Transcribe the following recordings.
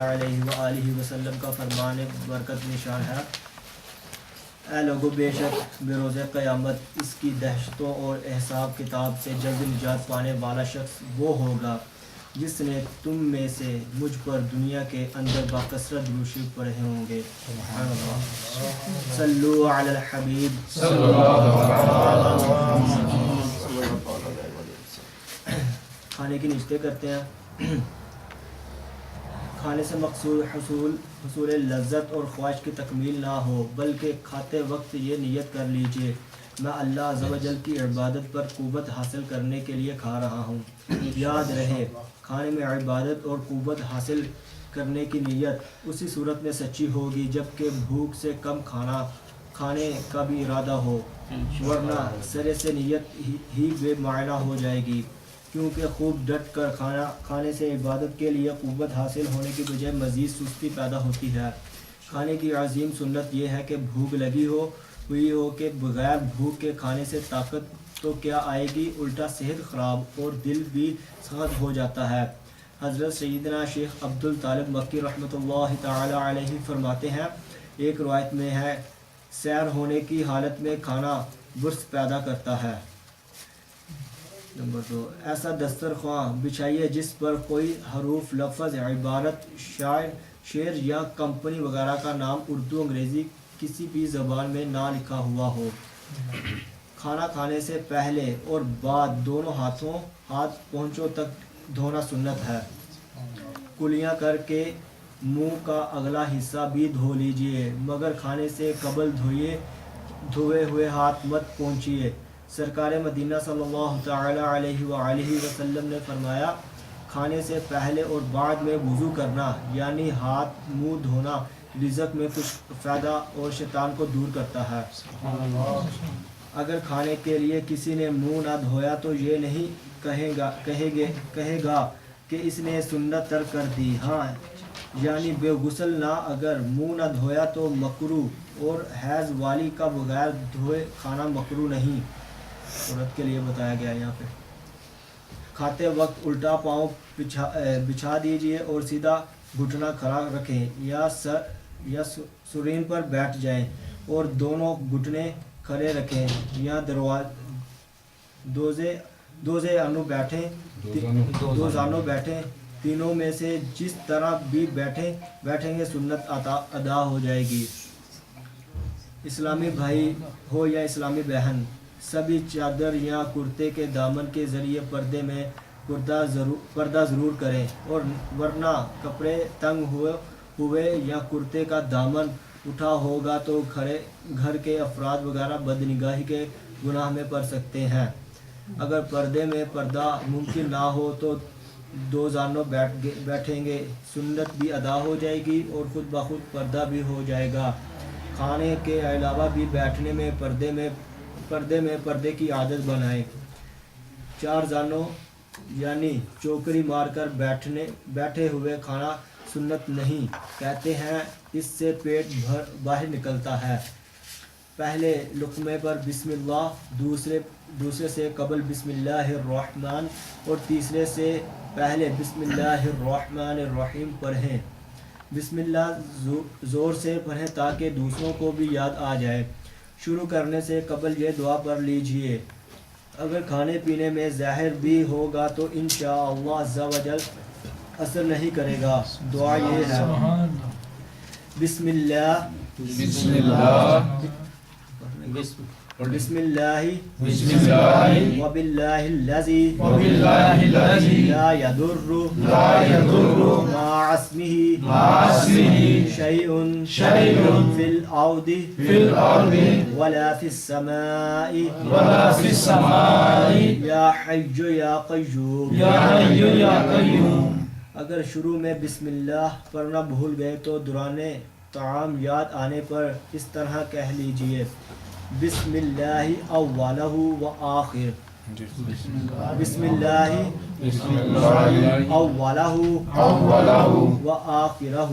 علیہ وآلہ وسلم کا فرمان برکت نشان ہے، اے لوگو بے شک بے روز قیامت اس کی دہشتوں اور حساب کتاب سے جلد نجات پانے والا شخص وہ ہوگا جس نے تم میں سے مجھ پر دنیا کے اندر باکثرت درود پڑھے ہوں گے۔ سبحان اللہ۔ صلو علی الحبیب صلی اللہ علیہ وسلم۔ کھانے کی نشتے کرتے ہیں۔ کھانے سے مقصود حصول لذت اور خواہش کی تکمیل نہ ہو، بلکہ کھاتے وقت یہ نیت کر لیجئے میں اللہ عز و جل کی عبادت پر قوت حاصل کرنے کے لیے کھا رہا ہوں۔ یاد رہے کھانے میں عبادت اور قوت حاصل کرنے کی نیت اسی صورت میں سچی ہوگی جبکہ بھوک سے کم کھانے کا بھی ارادہ ہو، ورنہ سرے سے نیت ہی بے معنی ہو جائے گی، کیونکہ خوب ڈٹ کر کھانے سے عبادت کے لیے قوت حاصل ہونے کی بجائے مزید سستی پیدا ہوتی ہے۔ کھانے کی عظیم سنت یہ ہے کہ بھوک لگی ہوئی ہو کہ بغیر بھوک کے کھانے سے طاقت تو کیا آئے گی، الٹا صحت خراب اور دل بھی سخت ہو جاتا ہے۔ حضرت سیدنا شیخ عبدالطالب مکی رحمۃ اللہ تعالی علیہ فرماتے ہیں، ایک روایت میں ہے سیر ہونے کی حالت میں کھانا برس پیدا کرتا ہے۔ نمبر 2، ایسا دسترخواں بچھائیے جس پر کوئی حروف، لفظ، عبارت، شعر یا کمپنی وغیرہ کا نام اردو، انگریزی کسی بھی زبان میں نہ لکھا ہوا ہو۔ کھانا کھانے سے پہلے اور بعد دونوں ہاتھ پہنچوں تک دھونا سنت ہے۔ کلیاں کر کے منہ کا اگلا حصہ بھی دھو لیجئے، مگر کھانے سے قبل دھوئے ہوئے ہاتھ مت پہنچیے۔ سرکار مدینہ صلی اللہ تعالی علیہ وآلہ وسلم نے فرمایا، کھانے سے پہلے اور بعد میں وضو کرنا یعنی ہاتھ منہ دھونا رزق میں کچھ فائدہ اور شیطان کو دور کرتا ہے۔ اگر کھانے کے لیے کسی نے منہ نہ دھویا تو یہ نہیں کہے گا کہ اس نے سنت ترک کر دی، ہاں یعنی بے غسل نہ، اگر منہ نہ دھویا تو مکروہ، اور حیض والی کا بغیر دھوئے کھانا مکروہ نہیں، عورت کے لیے بتایا گیا یہاں پہ۔ کھاتے وقت الٹا پاؤں بچھا دیجئے اور سیدھا گھٹنا کھڑا رکھیں یا سرین پر بیٹھ جائیں اور دونوں گھٹنے کھڑے رکھیں یا دو زانوں بیٹھیں، تینوں میں سے جس طرح بھی بیٹھیں گے سنت ادا ہو جائے گی۔ اسلامی بھائی ہو یا اسلامی بہن، سبھی چادر یا کرتے کے دامن کے ذریعے پردہ ضرور کریں، اور ورنہ کپڑے تنگ ہوئے یا کرتے کا دامن اٹھا ہوگا تو گھر کے افراد وغیرہ بدنگاہی کے گناہ میں پڑ سکتے ہیں۔ اگر پردے میں پردہ ممکن نہ ہو تو دو زانوں بیٹھیں گے، سنت بھی ادا ہو جائے گی اور خود بخود پردہ بھی ہو جائے گا۔ کھانے کے علاوہ بھی بیٹھنے میں پردے کی عادت بنائیں۔ چار زانوں یعنی چوکڑی مار کر بیٹھے ہوئے کھانا سنت نہیں، کہتے ہیں اس سے پیٹ باہر نکلتا ہے۔ پہلے لقمے پر بسم اللہ، دوسرے سے قبل بسم اللہ الرحمن اور تیسرے سے پہلے بسم اللہ الرحمن الرحیم پڑھیں۔ بسم اللہ زور سے پڑھیں تاکہ دوسروں کو بھی یاد آ جائے۔ شروع کرنے سے قبل یہ دعا پڑھ لیجئے، اگر کھانے پینے میں زہر بھی ہوگا تو انشاءاللہ عز و جل اثر نہیں کرے گا۔ دعا یہ ہے، بسم اللہ وباللہ الذی لا یضر مع اسمہ شیء فی الارض ولا فی السماء یا حی یا قیوم۔ اگر شروع میں بسم اللہ پڑھنا بھول گئے تو دوران طعام یاد آنے پر اس طرح کہہ لیجئے، بسم اللہ اولہ و آخر، بسم اللہ اولہ و آخرہ،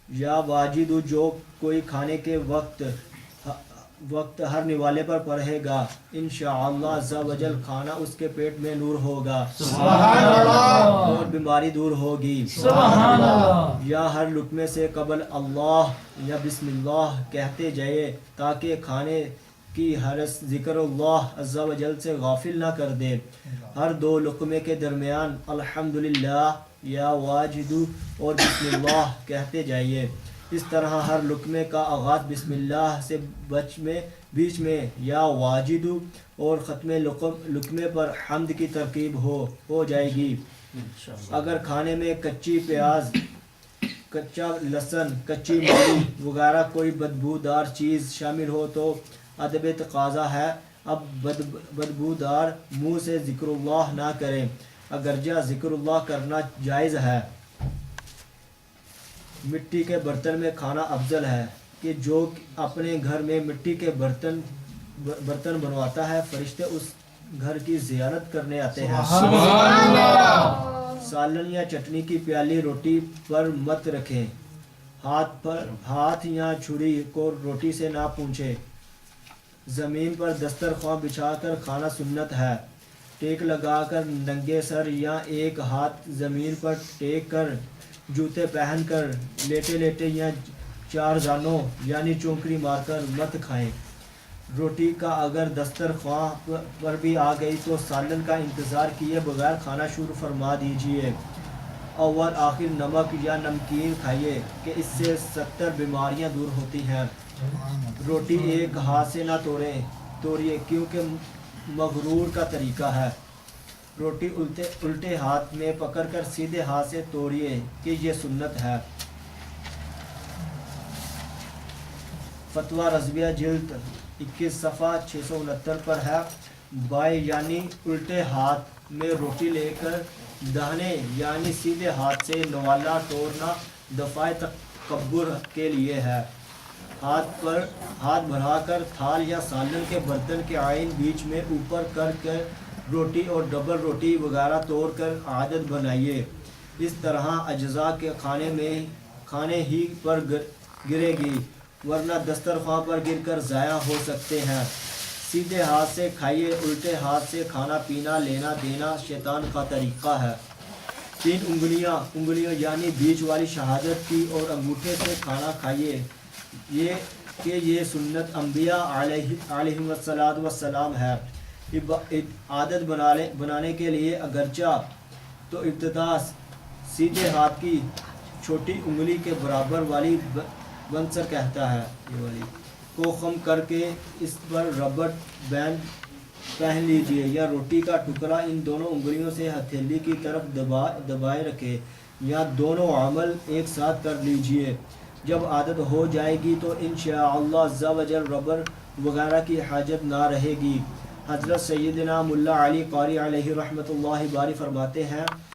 یا واجد جو کوئی کھانے کے وقت وقت ہر نوالے پر پڑھے گا، انشاءاللہ عز و جل کھانا اس کے پیٹ میں نور ہوگا، سبحان اللہ، اور بیماری دور ہوگی۔ سبحان اللہ، یا ہر لقمے سے قبل اللہ یا بسم اللہ کہتے جائے تاکہ کھانے کی حرس ذکر اللہ عز و جل سے غافل نہ کر دے۔ ہر دو لقمے کے درمیان الحمدللہ یا واجدو اور بسم اللہ کہتے جائیے۔ اس طرح ہر لقمے کا آغاز بسم اللہ سے بیچ میں یا واجدو اور ختم لقمے پر حمد کی ترکیب ہو جائے گی۔ اگر کھانے میں کچی پیاز، کچا لہسن، کچی مولی وغیرہ کوئی بدبودار چیز شامل ہو تو ادب تقاضا ہے اب بدبودار منہ سے ذکر اللہ نہ کریں، اگرچہ ذکر اللہ کرنا جائز ہے۔ مٹی کے برتن میں کھانا افضل ہے کہ جو اپنے گھر میں مٹی کے برتن بنواتا ہے فرشتے اس گھر کی زیارت کرنے آتے ہیں۔ سبحان اللہ، سالن یا چٹنی کی پیالی روٹی پر مت رکھیں، ہاتھ یا چھری کو روٹی سے نہ پونچھیں۔ زمین پر دسترخوان بچھا کر کھانا سنت ہے۔ ٹیک لگا کر ننگے سر یا ایک ہاتھ زمین پر ٹیک کر جوتے پہن کر لیٹے لیٹے یا چار زانوں یعنی چونکڑی مار کر مت کھائیں۔ روٹی کا اگر دسترخوان پر بھی آ گئی تو سالن کا انتظار کیے بغیر کھانا شروع فرما دیجیے۔ اول آخر نمک یا نمکین کھائیے کہ اس سے 70 بیماریاں دور ہوتی ہیں۔ روٹی ایک ہاتھ سے نہ توڑیے کیونکہ مغرور کا طریقہ ہے۔ روٹی الٹے ہاتھ میں پکڑ کر سیدھے ہاتھ سے توڑیے کہ یہ سنت ہے۔ فتویٰ رضویہ جلد 21 صفحہ 669 پر ہے، بائیں یعنی الٹے ہاتھ میں روٹی لے کر داہنے یعنی سیدھے ہاتھ سے نوالا توڑنا دفاع تکبر کے لیے ہے۔ ہاتھ بڑھا کر تھال یا سالن کے برتن کے عین بیچ میں اوپر کر کے روٹی اور ڈبل روٹی وغیرہ توڑ کر عادت بنائیے۔ اس طرح اجزاء کے کھانے ہی پر گرے گی ورنہ دسترخوان پر گر کر ضائع ہو سکتے ہیں۔ سیدھے ہاتھ سے کھائیے، الٹے ہاتھ سے کھانا پینا لینا دینا شیطان کا طریقہ ہے۔ 3 انگلیاں یعنی بیچ والی شہادت کی اور انگوٹھے سے کھانا کھائیے یہ سنت انبیاء علیہم السلام ہے۔ عادت بنانے کے لیے اگرچہ تو ابتدا سیدھے ہاتھ کی چھوٹی انگلی کے برابر والی ونسر کہتا ہے یہ والی کو خم کر کے اس پر ربڑ بینڈ پہن لیجئے یا روٹی کا ٹکڑا ان دونوں انگلیوں سے ہتھیلی کی طرف دبائے رکھے یا دونوں عمل ایک ساتھ کر لیجئے۔ جب عادت ہو جائے گی تو انشاءاللہ عز و جل ربڑ وغیرہ کی حاجت نہ رہے گی۔ حضرت سیدنا ملا علی قاری علیہ رحمۃ اللہ باری فرماتے ہیں